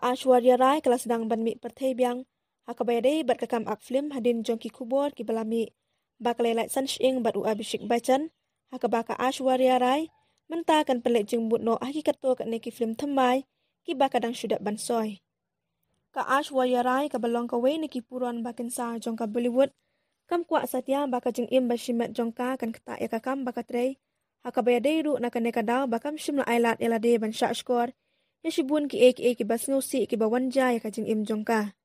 Aishwarya Rai kala sedang banmi pertebiang hakabayade bat kakam ak film hadin jongki kubor ki balami bakalelai sanshing bat u Abhishek Bachchan hakabaka Aishwarya Rai mentakan pelik jengbut no hakikat to kat neki film thamai ki bakadang syudak bansoy. Ka Aishwarya Rai ka balong ka wei neki puron bakin sa jongka Bollywood kam kwa satya baka jeng im bashimat jongka kan kata ya kakam bakatrei hakabayade ru nakan nekadaw bakam shimla ailat elade ban shashkor Yashibun ki ki basnusi ki bawanja ya kajing im jongka.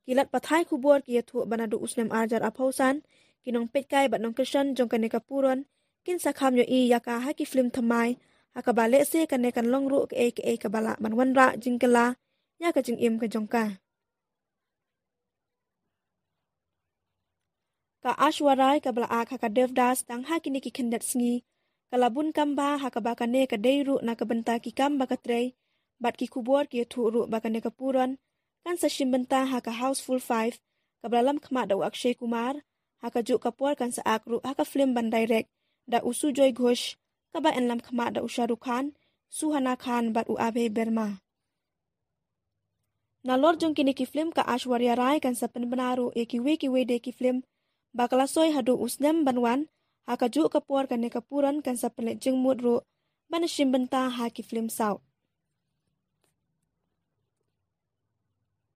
Kilat pathai kubor ki yathu banadu usnem arjar aphausan kinong petkai bat nong krishan jongka neka puron kin sakham yo I yaka haki film thamai hakabale se kan nekan longru ki kabala banwanra jingkala ya kajing im ka jongka. Ka Aishwarya kabala ak haka devdas tang haki niki kendat sngi kalabun kamba hakabaka ne ka deiru na kabenta ki kamba katrei bat ki kubor ki thuru bakane kapuran kan sa shimbenta haka Houseful 5 kablalam khma da Akshay Kumar haka juk kapor kan sa akru haka film ban direct da Sujoy Ghosh kaba enlam khma da Shah Rukh Khan Suhana Khan bat u Abhay Berma. Nalor jong kini ki film ka Aishwarya Rai kan sa penbenaru ki we de ki film bakala soy hadu usnem banwan haka juk kapor kan kapuran kan sa penlek jengmut ru ban shimbenta haki film sau.